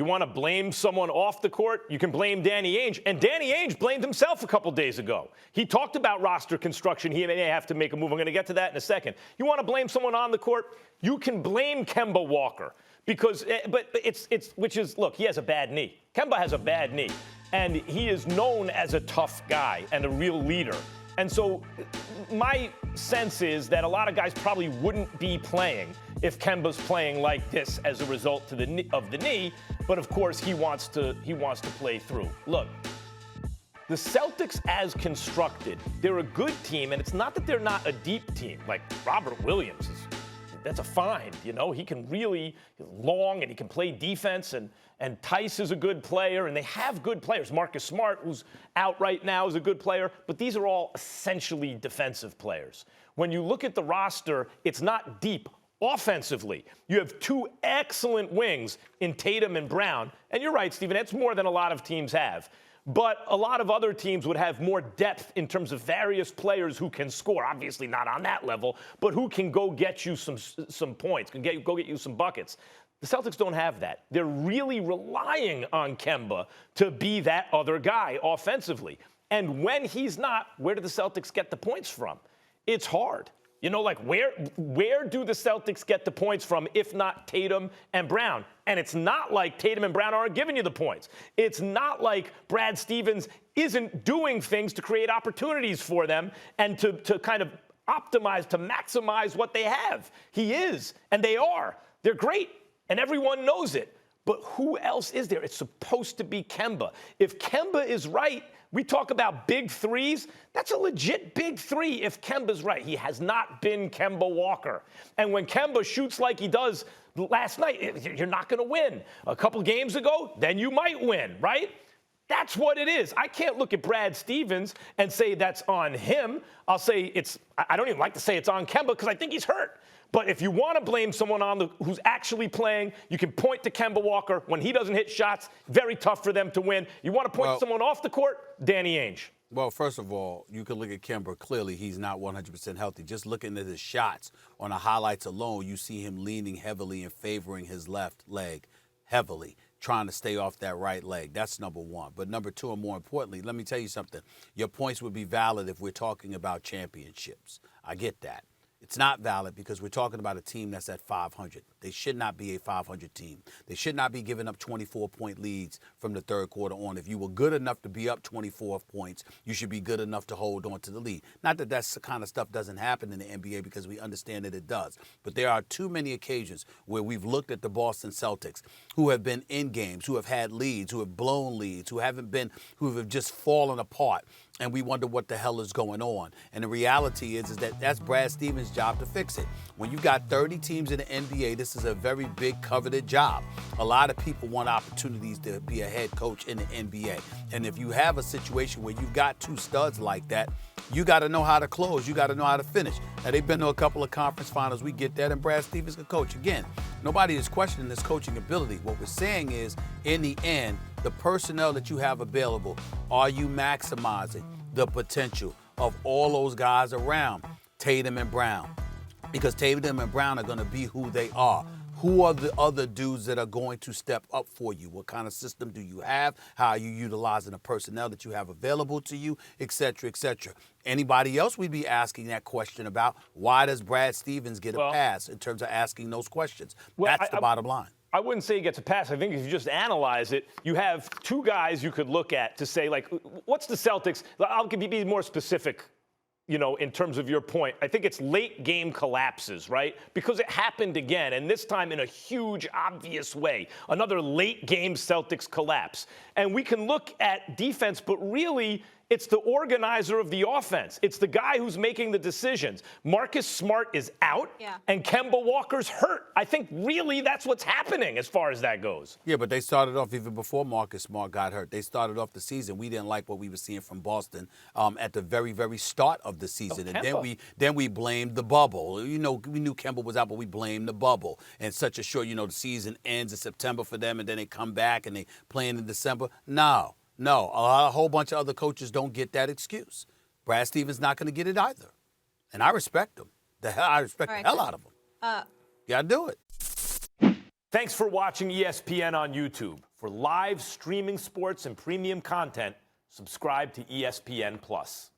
You want to blame someone off the court? You can blame Danny Ainge. And Danny Ainge blamed himself a couple days ago. He talked about roster construction. He may have to make a move. I'm going to get to that in a second. You want to blame someone on the court? You can blame Kemba Walker because, look, he has a bad knee. Kemba has a bad knee, and he is known as a tough guy and a real leader. And so my sense is that a lot of guys probably wouldn't be playing if Kemba's playing like this as a result of the knee. But of course, he wants to play through. Look, the Celtics as constructed, they're a good team, and it's not that they're not a deep team. Like Robert Williams that's a find. He can really long and he can play defense, and Tice is a good player, and they have good players. Marcus Smart, who's out right now, is a good player, but these are all essentially defensive players. When you look at the roster, it's not deep offensively. You have two excellent wings in Tatum and Brown, and you're right, Stephen, that's more than a lot of teams have. But a lot of other teams would have more depth in terms of various players who can score. Obviously not on that level, but who can go get you some points, go get you some buckets. The Celtics don't have that. They're really relying on Kemba to be that other guy offensively. And when he's not, where do the Celtics get the points from? It's hard. Where do the Celtics get the points from if not Tatum and Brown? And it's not like Tatum and Brown aren't giving you the points. It's not like Brad Stevens isn't doing things to create opportunities for them and to kind of optimize, to maximize what they have. He is, and they are. They're great, and everyone knows it. But who else is there? It's supposed to be Kemba. If Kemba is right, we talk about big threes. That's a legit big three if Kemba's right. He has not been Kemba Walker. And when Kemba shoots like he does last night, you're not going to win. A couple games ago, then you might win, right? That's what it is. I can't look at Brad Stevens and say that's on him. I'll say I don't even like to say it's on Kemba because I think he's hurt. But if you want to blame someone who's actually playing, you can point to Kemba Walker. When he doesn't hit shots, very tough for them to win. You want to point to someone off the court, Danny Ainge. Well, first of all, you can look at Kemba. Clearly, he's not 100% healthy. Just looking at his shots on the highlights alone, you see him leaning heavily and favoring his left leg heavily, trying to stay off that right leg. That's number one. But number two, and more importantly, let me tell you something. Your points would be valid if we're talking about championships. I get that. It's not valid because we're talking about a team that's at 500. They should not be a 500 team. They should not be giving up 24-point leads from the third quarter on. If you were good enough to be up 24 points, you should be good enough to hold on to the lead. Not that that kind of stuff doesn't happen in the NBA because we understand that it does. But there are too many occasions where we've looked at the Boston Celtics who have been in games, who have had leads, who have blown leads, who have just fallen apart. And we wonder what the hell is going on. And the reality is that that's Brad Stevens' job to fix it. When you've got 30 teams in the NBA, this is a very big coveted job. A lot of people want opportunities to be a head coach in the NBA. And if you have a situation where you've got two studs like that, you got to know how to close. You got to know how to finish. Now, they've been to a couple of conference finals. We get that, and Brad Stevens can coach. Again, nobody is questioning his coaching ability. What we're saying is, in the end, the personnel that you have available, are you maximizing the potential of all those guys around Tatum and Brown? Because Tatum and Brown are going to be who they are. Who are the other dudes that are going to step up for you? What kind of system do you have? How are you utilizing the personnel that you have available to you, et cetera, et cetera? Anybody else we'd be asking that question about? Why does Brad Stevens get a pass in terms of asking those questions? That's the bottom line. I wouldn't say he gets a pass. I think if you just analyze it, you have two guys you could look at to say, like, what's the Celtics? I'll be more specific, in terms of your point. I think it's late game collapses, right? Because it happened again, and this time in a huge, obvious way. Another late game Celtics collapse. And we can look at defense, but really, it's the organizer of the offense. It's the guy who's making the decisions. Marcus Smart is out, and Kemba Walker's hurt. I think really that's what's happening as far as that goes. Yeah, but they started off even before Marcus Smart got hurt. They started off the season. We didn't like what we were seeing from Boston at the very, very start of the season. And then we blamed the bubble. We knew Kemba was out, but we blamed the bubble. And such a short, the season ends in September for them, and then they come back and they play in December. No, a whole bunch of other coaches don't get that excuse. Brad Stevens not going to get it either. And I respect him. I respect the hell out of him. You got to do it. Thanks for watching ESPN on YouTube. For live streaming sports and premium content, subscribe to ESPN Plus.